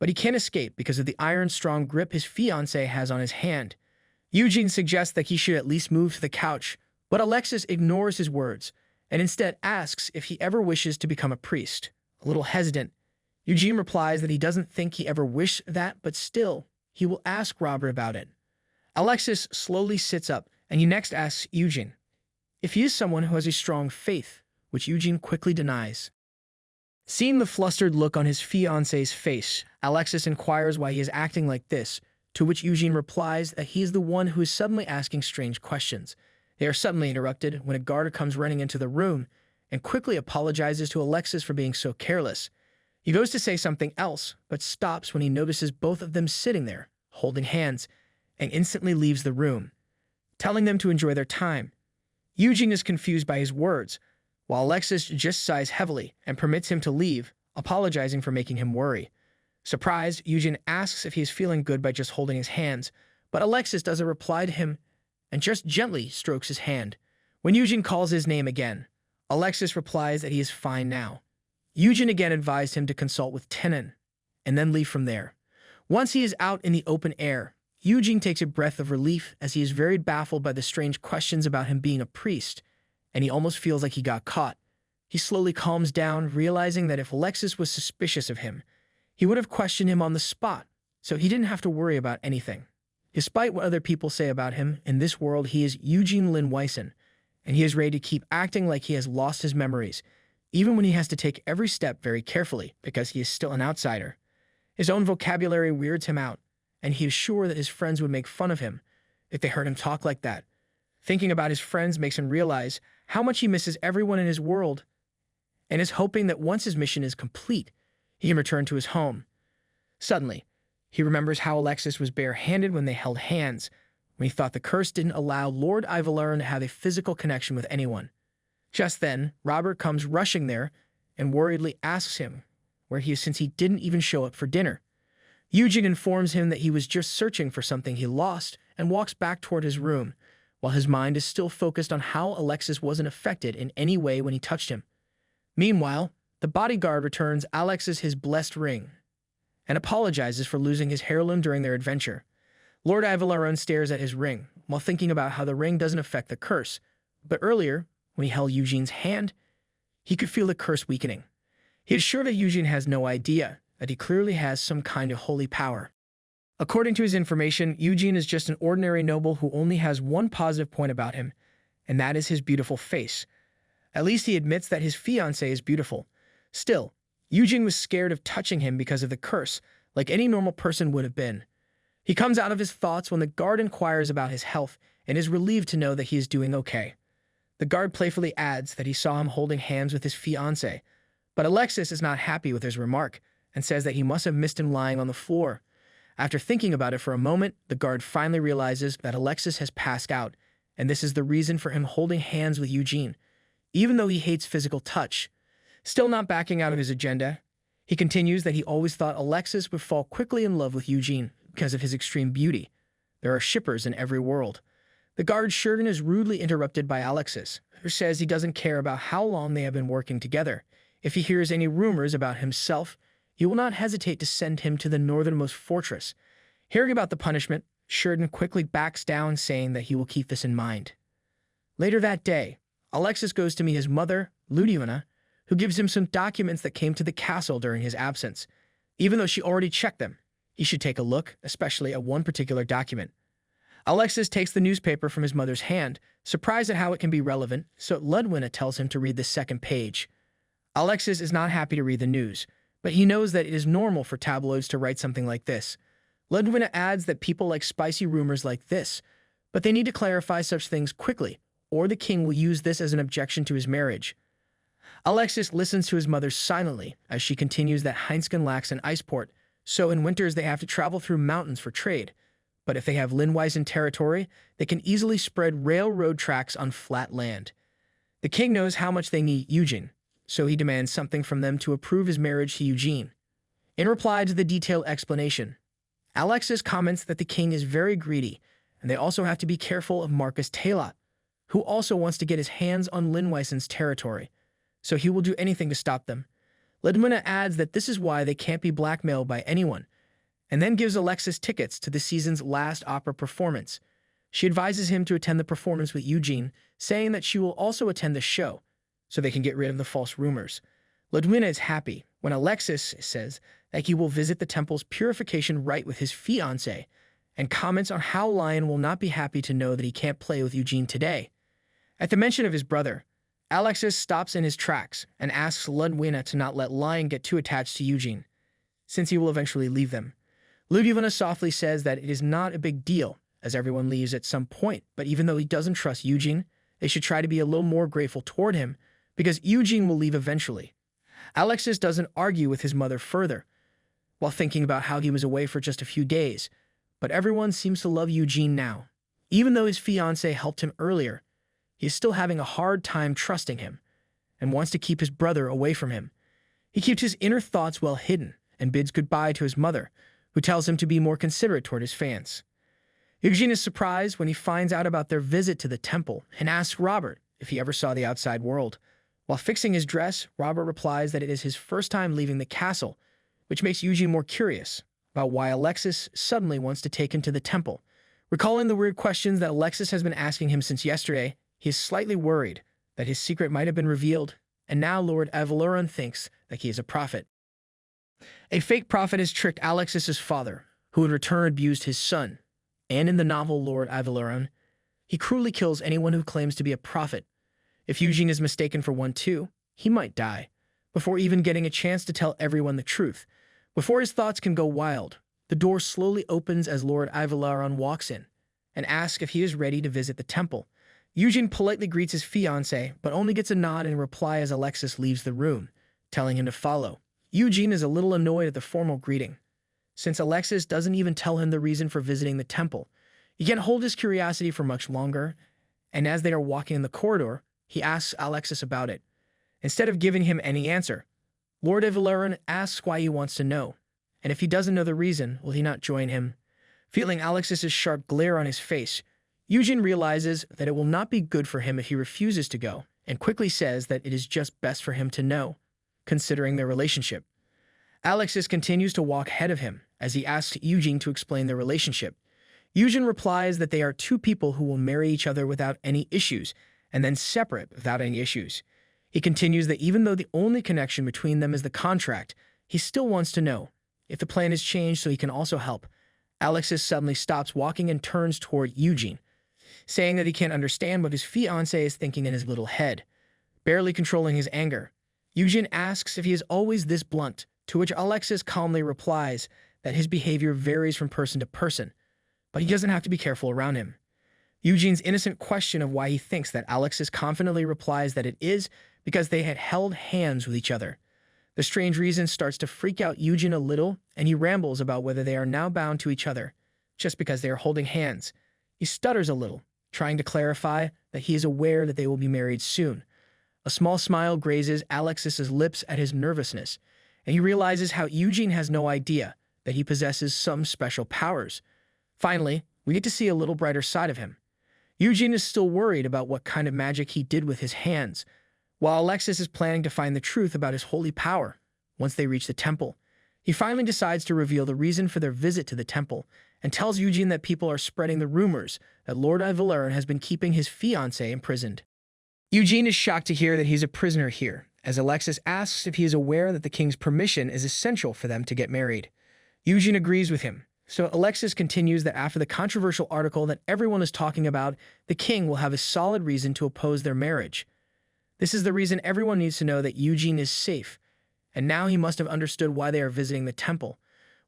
Speaker 1: but he can't escape because of the iron-strong grip his fiancée has on his hand. Eugene suggests that he should at least move to the couch, but Alexis ignores his words and instead asks if he ever wishes to become a priest. A little hesitant, Eugene replies that he doesn't think he ever wished that, but still, he will ask Robert about it. Alexis slowly sits up, and he next asks Eugene if he is someone who has a strong faith, which Eugene quickly denies. Seeing the flustered look on his fiancé's face, Alexis inquires why he is acting like this, to which Eugene replies that he is the one who is suddenly asking strange questions. They are suddenly interrupted when a guard comes running into the room and quickly apologizes to Alexis for being so careless. He goes to say something else, but stops when he notices both of them sitting there, holding hands, and instantly leaves the room, telling them to enjoy their time. Eugene is confused by his words, while Alexis just sighs heavily and permits him to leave, apologizing for making him worry. Surprised, Eugene asks if he is feeling good by just holding his hands, but Alexis doesn't reply to him and just gently strokes his hand. When Eugene calls his name again, Alexis replies that he is fine now. Eugene again advised him to consult with Tenon and then leave from there. Once he is out in the open air, Eugene takes a breath of relief as he is very baffled by the strange questions about him being a priest, and he almost feels like he got caught. He slowly calms down, realizing that if Alexis was suspicious of him, he would have questioned him on the spot, so he didn't have to worry about anything. Despite what other people say about him, in this world he is Eugene Lindwysen, and he is ready to keep acting like he has lost his memories, even when he has to take every step very carefully because he is still an outsider. His own vocabulary weirds him out, and he is sure that his friends would make fun of him if they heard him talk like that. Thinking about his friends makes him realize how much he misses everyone in his world, and is hoping that once his mission is complete, he can return to his home. Suddenly, he remembers how Alexis was bare-handed when they held hands, when he thought the curse didn't allow Lord Ivaleron to have a physical connection with anyone. Just then, Robert comes rushing there and worriedly asks him where he is since he didn't even show up for dinner. Eugene informs him that he was just searching for something he lost and walks back toward his room, while his mind is still focused on how Alexis wasn't affected in any way when he touched him. Meanwhile, the bodyguard returns Alexis his blessed ring and apologizes for losing his heirloom during their adventure. Lord Ivaleron stares at his ring while thinking about how the ring doesn't affect the curse, but earlier, when he held Eugene's hand, he could feel the curse weakening. He is sure that Eugene has no idea that he clearly has some kind of holy power. According to his information, Eugene is just an ordinary noble who only has one positive point about him, and that is his beautiful face. At least he admits that his fiancée is beautiful. Still, Eugene was scared of touching him because of the curse, like any normal person would have been. He comes out of his thoughts when the guard inquires about his health and is relieved to know that he is doing okay. The guard playfully adds that he saw him holding hands with his fiancée, but Alexis is not happy with his remark and says that he must have missed him lying on the floor. After thinking about it for a moment, the guard finally realizes that Alexis has passed out, and this is the reason for him holding hands with Eugene, even though he hates physical touch. Still not backing out of his agenda, he continues that he always thought Alexis would fall quickly in love with Eugene because of his extreme beauty. There are shippers in every world. The guard Sheridan is rudely interrupted by Alexis, who says he doesn't care about how long they have been working together. If he hears any rumors about himself, he will not hesitate to send him to the northernmost fortress. Hearing about the punishment, Sheridan quickly backs down, saying that he will keep this in mind. Later that day, Alexis goes to meet his mother, Ludivina, who gives him some documents that came to the castle during his absence. Even though she already checked them, he should take a look, especially at one particular document. Alexis takes the newspaper from his mother's hand, surprised at how it can be relevant, so Ludwina tells him to read the second page. Alexis is not happy to read the news, but he knows that it is normal for tabloids to write something like this. Ludwina adds that people like spicy rumors like this, but they need to clarify such things quickly, or the king will use this as an objection to his marriage. Alexis listens to his mother silently as she continues that Heinsken lacks an ice port, so in winters they have to travel through mountains for trade. But if they have Lindweisen territory, they can easily spread railroad tracks on flat land. The king knows how much they need Eugene, so he demands something from them to approve his marriage to Eugene. In reply to the detailed explanation, Alexis comments that the king is very greedy, and they also have to be careful of Marcus Taylor, who also wants to get his hands on Lindweisen's territory, so he will do anything to stop them. Ludwina adds that this is why they can't be blackmailed by anyone, and then gives Alexis tickets to the season's last opera performance. She advises him to attend the performance with Eugene, saying that she will also attend the show, so they can get rid of the false rumors. Ludwina is happy when Alexis says that he will visit the temple's purification rite with his fiancée, and comments on how Lion will not be happy to know that he can't play with Eugene today. At the mention of his brother, Alexis stops in his tracks and asks Ludwina to not let Lion get too attached to Eugene, since he will eventually leave them. Ludwina softly says that it is not a big deal, as everyone leaves at some point, but even though he doesn't trust Eugene, they should try to be a little more grateful toward him, because Eugene will leave eventually. Alexis doesn't argue with his mother further, while thinking about how he was away for just a few days, but everyone seems to love Eugene now. Even though his fiancée helped him earlier, he is still having a hard time trusting him, and wants to keep his brother away from him. He keeps his inner thoughts well hidden, and bids goodbye to his mother, who tells him to be more considerate toward his fans. Eugene is surprised when he finds out about their visit to the temple and asks Robert if he ever saw the outside world. While fixing his dress, Robert replies that it is his first time leaving the castle, which makes Eugene more curious about why Alexis suddenly wants to take him to the temple. Recalling the weird questions that Alexis has been asking him since yesterday, he is slightly worried that his secret might have been revealed, and now Lord Avaloran thinks that he is a prophet. A fake prophet has tricked Alexis's father, who in return abused his son, and in the novel Lord Avaloran, he cruelly kills anyone who claims to be a prophet. If Eugene is mistaken for one too, he might die, before even getting a chance to tell everyone the truth. Before his thoughts can go wild, the door slowly opens as Lord Avaloran walks in, and asks if he is ready to visit the temple. Eugene politely greets his fiancée, but only gets a nod in reply as Alexis leaves the room, telling him to follow. Eugene is a little annoyed at the formal greeting, since Alexis doesn't even tell him the reason for visiting the temple. He can't hold his curiosity for much longer, and as they are walking in the corridor, he asks Alexis about it. Instead of giving him any answer, Lord Avaloran asks why he wants to know, and if he doesn't know the reason, will he not join him? Feeling Alexis's sharp glare on his face, Eugene realizes that it will not be good for him if he refuses to go, and quickly says that it is just best for him to know, considering their relationship. Alexis continues to walk ahead of him as he asks Eugene to explain their relationship. Eugene replies that they are two people who will marry each other without any issues, and then separate without any issues. He continues that even though the only connection between them is the contract, he still wants to know if the plan has changed so he can also help. Alexis suddenly stops walking and turns toward Eugene, saying that he can't understand what his fiancée is thinking in his little head. Barely controlling his anger, Eugene asks if he is always this blunt, to which Alexis calmly replies that his behavior varies from person to person, but he doesn't have to be careful around him. Eugene's innocent question of why he thinks that Alexis confidently replies that it is because they had held hands with each other. The strange reason starts to freak out Eugene a little, and he rambles about whether they are now bound to each other, just because they are holding hands. He stutters a little, trying to clarify that he is aware that they will be married soon. A small smile grazes Alexis's lips at his nervousness, and he realizes how Eugene has no idea that he possesses some special powers. Finally, we get to see a little brighter side of him. Eugene is still worried about what kind of magic he did with his hands, while Alexis is planning to find the truth about his holy power. Once they reach the temple, he finally decides to reveal the reason for their visit to the temple and tells Eugene that people are spreading the rumors that Lord Eugene has been keeping his fiancée imprisoned. Eugene is shocked to hear that he's a prisoner here, as Alexis asks if he is aware that the king's permission is essential for them to get married. Eugene agrees with him, so Alexis continues that after the controversial article that everyone is talking about, the king will have a solid reason to oppose their marriage. This is the reason everyone needs to know that Eugene is safe, and now he must have understood why they are visiting the temple.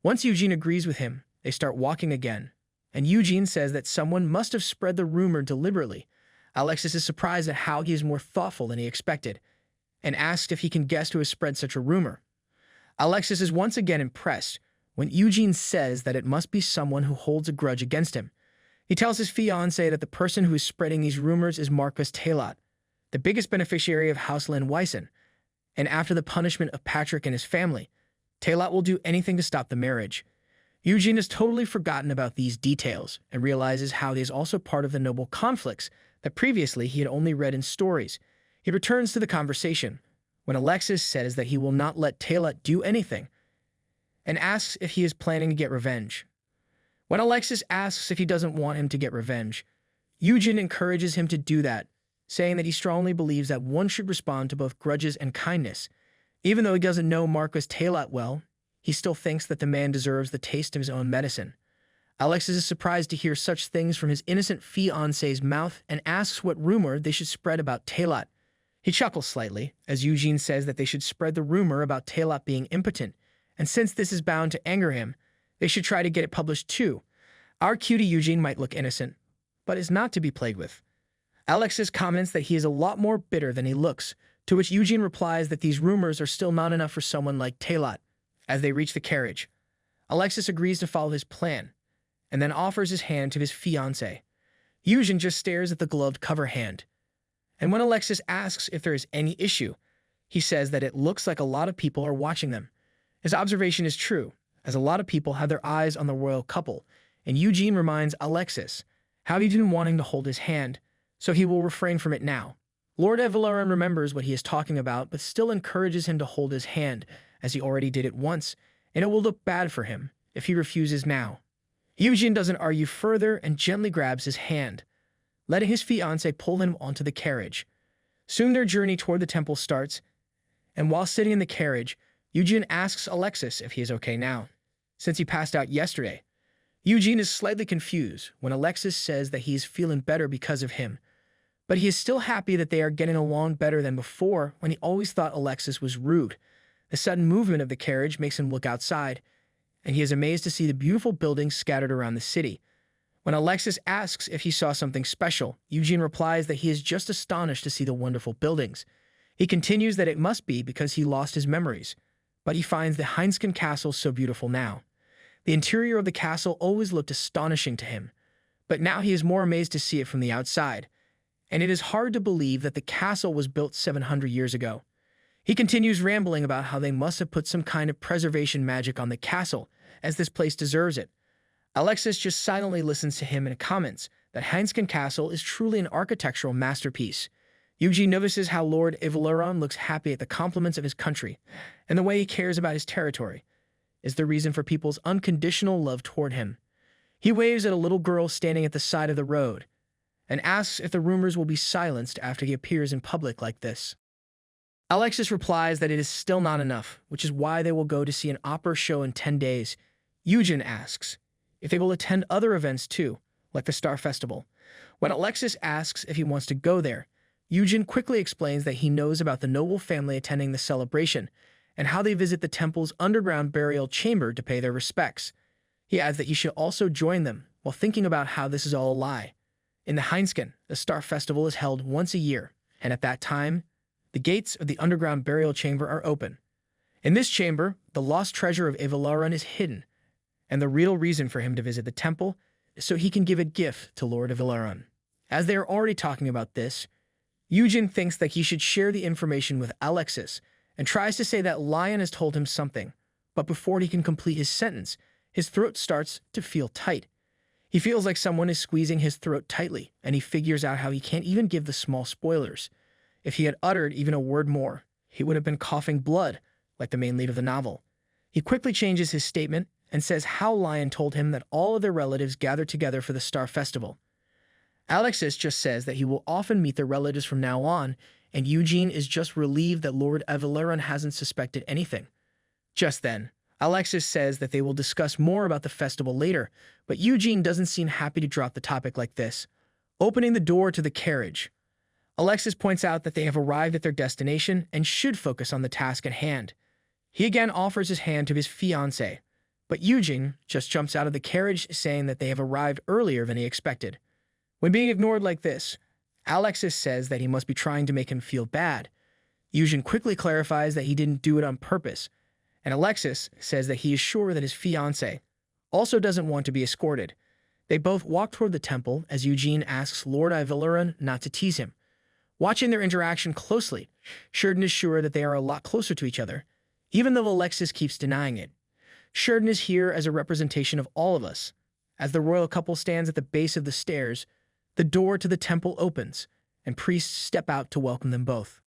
Speaker 1: Once Eugene agrees with him, they start walking again, and Eugene says that someone must have spread the rumor deliberately. Alexis is surprised at how he is more thoughtful than he expected, and asks if he can guess who has spread such a rumor. Alexis is once again impressed when Eugene says that it must be someone who holds a grudge against him. He tells his fiancée that the person who is spreading these rumors is Marquis Taylot, the biggest beneficiary of House Lynn-Wyson, and after the punishment of Patrick and his family, Taylot will do anything to stop the marriage. Eugene has totally forgotten about these details and realizes how he is also part of the noble conflicts that previously he had only read in stories. He returns to the conversation when Alexis says that he will not let Taylot do anything and asks if he is planning to get revenge. When Alexis asks if he doesn't want him to get revenge, Eugene encourages him to do that, saying that he strongly believes that one should respond to both grudges and kindness. Even though he doesn't know Marquis Taylot well, he still thinks that the man deserves the taste of his own medicine. Alexis is surprised to hear such things from his innocent fiancé's mouth and asks what rumor they should spread about Taylot. He chuckles slightly, as Eugene says that they should spread the rumor about Taylot being impotent, and since this is bound to anger him, they should try to get it published too. Our cutie Eugene might look innocent, but is not to be played with. Alexis comments that he is a lot more bitter than he looks, to which Eugene replies that these rumors are still not enough for someone like Taylot. As they reach the carriage, Alexis agrees to follow his plan, and then offers his hand to his fiancée. Eugene just stares at the gloved cover hand, and when Alexis asks if there is any issue, he says that it looks like a lot of people are watching them. His observation is true, as a lot of people have their eyes on the royal couple, and Eugene reminds Alexis how he's been wanting to hold his hand, so he will refrain from it now. Lord Eugene remembers what he is talking about, but still encourages him to hold his hand, as he already did it once, and it will look bad for him if he refuses now. Eugene doesn't argue further and gently grabs his hand, letting his fiancée pull him onto the carriage. Soon their journey toward the temple starts, and while sitting in the carriage, Eugene asks Alexis if he is okay now, since he passed out yesterday. Eugene is slightly confused when Alexis says that he is feeling better because of him, but he is still happy that they are getting along better than before when he always thought Alexis was rude. The sudden movement of the carriage makes him look outside, and he is amazed to see the beautiful buildings scattered around the city. When Alexis asks if he saw something special, Eugene replies that he is just astonished to see the wonderful buildings. He continues that it must be because he lost his memories, but he finds the Heinsken Castle so beautiful now. The interior of the castle always looked astonishing to him, but now he is more amazed to see it from the outside, and it is hard to believe that the castle was built 700 years ago. He continues rambling about how they must have put some kind of preservation magic on the castle, as this place deserves it. Alexis just silently listens to him and comments that Heinsken Castle is truly an architectural masterpiece. Eugene notices how Lord Eugene looks happy at the compliments of his country, and the way he cares about his territory is the reason for people's unconditional love toward him. He waves at a little girl standing at the side of the road and asks if the rumors will be silenced after he appears in public like this. Alexis replies that it is still not enough, which is why they will go to see an opera show in 10 days. Eugene asks if they will attend other events too, like the Star Festival. When Alexis asks if he wants to go there, Eugene quickly explains that he knows about the noble family attending the celebration and how they visit the temple's underground burial chamber to pay their respects. He adds that he should also join them while thinking about how this is all a lie. In the Heinsken, the Star Festival is held once a year, and at that time, the gates of the underground burial chamber are open. In this chamber, the lost treasure of Avalaran is hidden, and the real reason for him to visit the temple is so he can give a gift to Lord Avalaran. As they are already talking about this, Eugene thinks that he should share the information with Alexis and tries to say that Lion has told him something, but before he can complete his sentence, his throat starts to feel tight. He feels like someone is squeezing his throat tightly, and he figures out how he can't even give the small spoilers. If he had uttered even a word more, he would have been coughing blood, like the main lead of the novel. He quickly changes his statement and says how Lion told him that all of their relatives gathered together for the Star Festival. Alexis just says that he will often meet their relatives from now on, and Eugene is just relieved that Lord Avalaran hasn't suspected anything. Just then, Alexis says that they will discuss more about the festival later, but Eugene doesn't seem happy to drop the topic like this, opening the door to the carriage. Alexis points out that they have arrived at their destination and should focus on the task at hand. He again offers his hand to his fiancée, but Eugene just jumps out of the carriage saying that they have arrived earlier than he expected. When being ignored like this, Alexis says that he must be trying to make him feel bad. Eugene quickly clarifies that he didn't do it on purpose, and Alexis says that he is sure that his fiancée also doesn't want to be escorted. They both walk toward the temple as Eugene asks Lord Avalaran not to tease him. Watching their interaction closely, Sheridan is sure that they are a lot closer to each other, even though Alexis keeps denying it. Sheridan is here as a representation of all of us. As the royal couple stands at the base of the stairs, the door to the temple opens, and priests step out to welcome them both.